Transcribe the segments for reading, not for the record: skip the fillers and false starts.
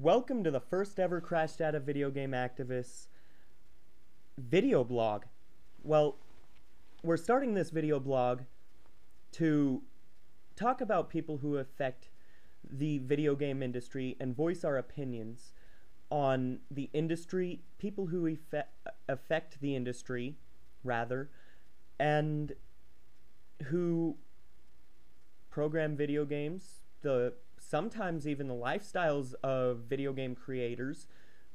Welcome to the first ever Crashedata video game activists video blog. Well, we're starting this video blog to talk about people who affect the video game industry and voice our opinions on the industry, people who affect the industry, rather, and who program video games, sometimes even the lifestyles of video game creators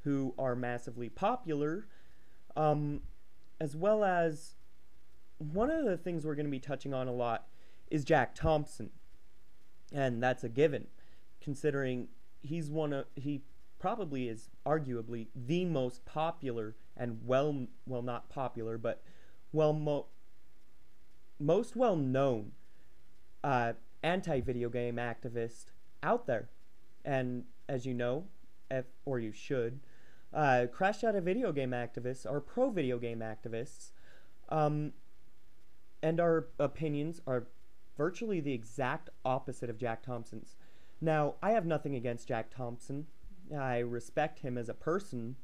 who are massively popular, as well as one of the things we're going to be touching on a lot is Jack Thompson, and that's a given, considering he probably is arguably the most popular and not popular, but most well known anti-video game activist out there. And as you know, or you should, Crashedata video game activists are pro-video game activists, and our opinions are virtually the exact opposite of Jack Thompson's. Now, I have nothing against Jack Thompson. I respect him as a person,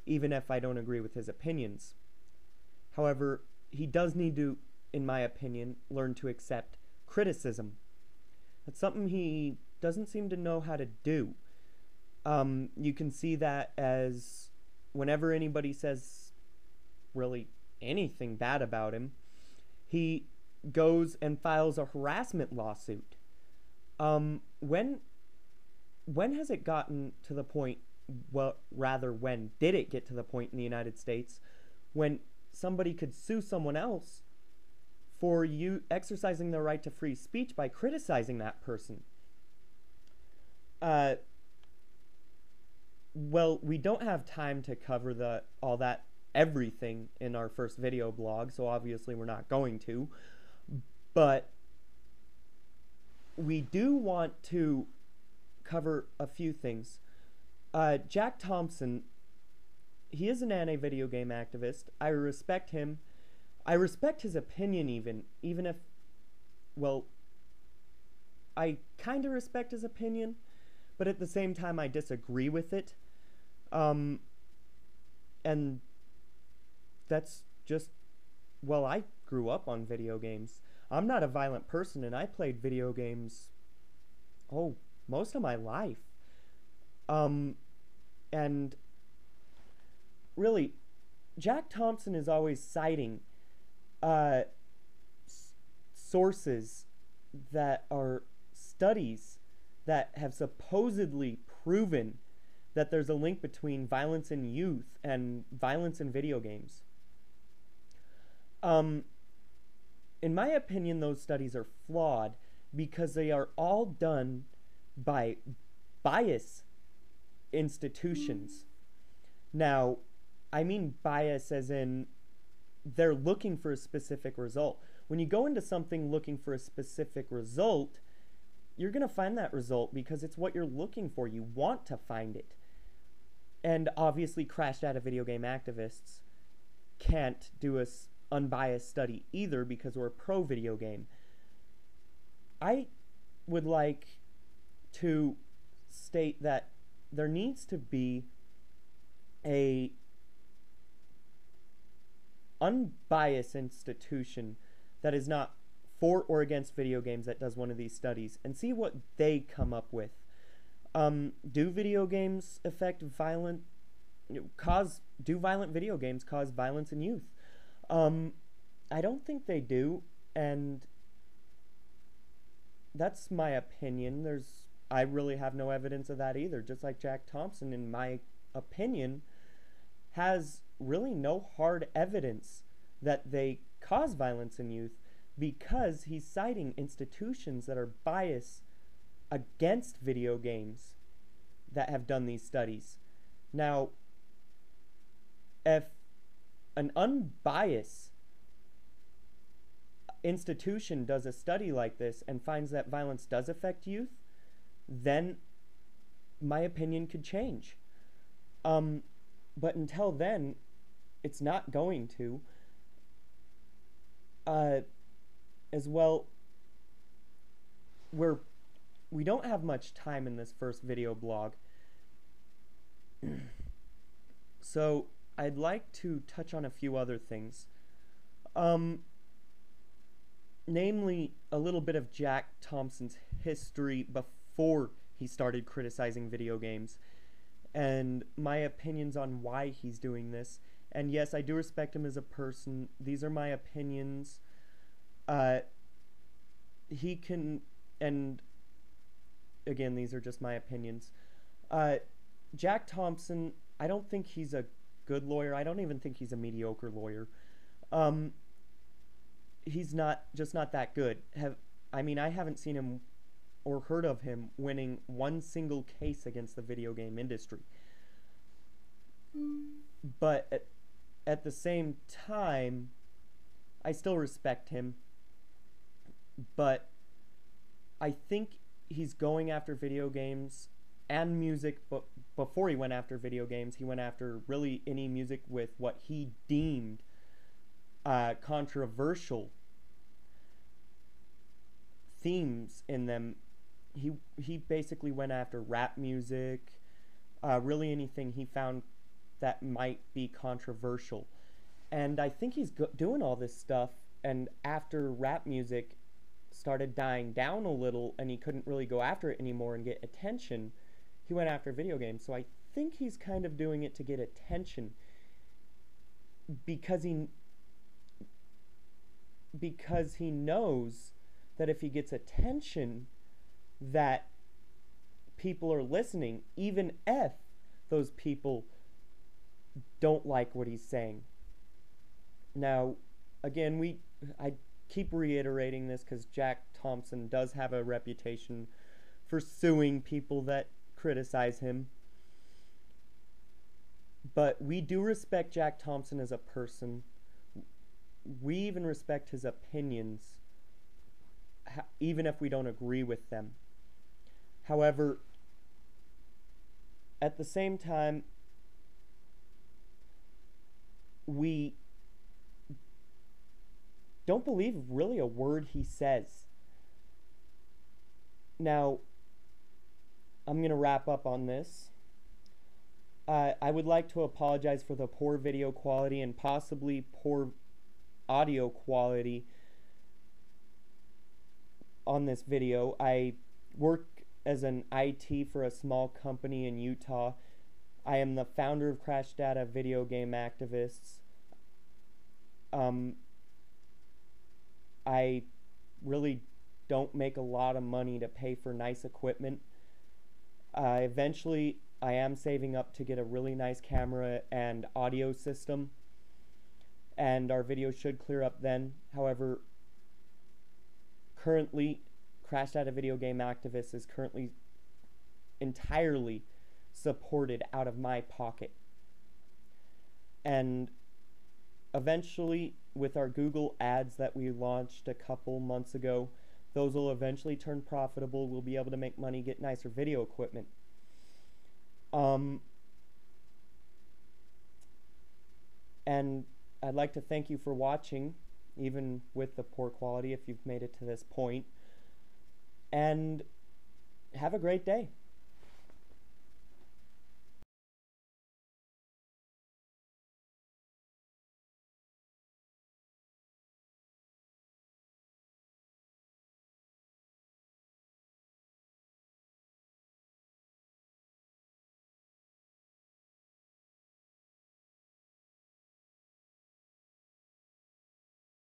even if I don't agree with his opinions. However, he does need to, in my opinion, learn to accept criticism. That's something he doesn't seem to know how to do. You can see that as whenever anybody says really anything bad about him, he goes and files a harassment lawsuit. When has it gotten to the point, well, rather, when did it get to the point in the United States when somebody could sue someone else for you exercising their right to free speech by criticizing that person? Well, we don't have time to cover everything in our first video blog, so obviously we're not going to. But we do want to cover a few things. Jack Thompson, he is an anti-video game activist. I respect him. I respect his opinion even if, well, I kind of respect his opinion, but at the same time I disagree with it. And that's just, well, I grew up on video games. I'm not a violent person, and I played video games, most of my life. And really, Jack Thompson is always citing sources that are studies that have supposedly proven that there's a link between violence in youth and violence in video games. In my opinion, those studies are flawed because they are all done by bias institutions. Now, I mean bias as in they're looking for a specific result. When you go into something looking for a specific result, you're going to find that result because it's what you're looking for. You want to find it. And obviously, Crashedata video game activists can't do an unbiased study either because we're pro-video game. I would like to state that there needs to be a unbiased institution that is not for or against video games that does one of these studies and see what they come up with. Do video games affect do violent video games cause violence in youth? I don't think they do, and that's my opinion. I really have no evidence of that either, just like Jack Thompson, in my opinion, has really no hard evidence that they cause violence in youth because he's citing institutions that are biased against video games that have done these studies. Now, if an unbiased institution does a study like this and finds that violence does affect youth, then my opinion could change. But until then, it's not going to. As well, we don't have much time in this first video blog, So I'd like to touch on a few other things. Um, Namely, a little bit of Jack Thompson's history before he started criticizing video games, and my opinions on why he's doing this. And yes, I do respect him as a person. These are my opinions. Uh, he can, and again, these are just my opinions. Uh, Jack Thompson, I don't think he's a good lawyer. I don't even think he's a mediocre lawyer. Um, he's not that good. I haven't seen him or heard of him winning one single case against the video game industry. But at the same time, I still respect him. But I think he's going after video games and music, but before he went after video games, he went after really any music with what he deemed controversial themes in them. He basically went after rap music, really anything he found that might be controversial. And I think he's doing all this stuff, and after rap music started dying down a little and he couldn't really go after it anymore and get attention, he went after video games. So I think he's kind of doing it to get attention because he knows that if he gets attention, that people are listening, even if those people don't like what he's saying. Now, again, I keep reiterating this because Jack Thompson does have a reputation for suing people that criticize him. But we do respect Jack Thompson as a person. We even respect his opinions, even if we don't agree with them. However, at the same time, we don't believe really a word he says. Now, I'm going to wrap up on this. I would like to apologize for the poor video quality and possibly poor audio quality on this video. I work as an IT for a small company in Utah. I am the founder of Crashedata Video Game Activists. I really don't make a lot of money to pay for nice equipment. Eventually, I am saving up to get a really nice camera and audio system, and our video should clear up then. However, currently, Crashedata Video Game Activists is currently entirely supported out of my pocket. And eventually, with our Google ads that we launched a couple months ago, those will eventually turn profitable. We'll be able to make money, get nicer video equipment. And I'd like to thank you for watching, even with the poor quality, if you've made it to this point. And have a great day.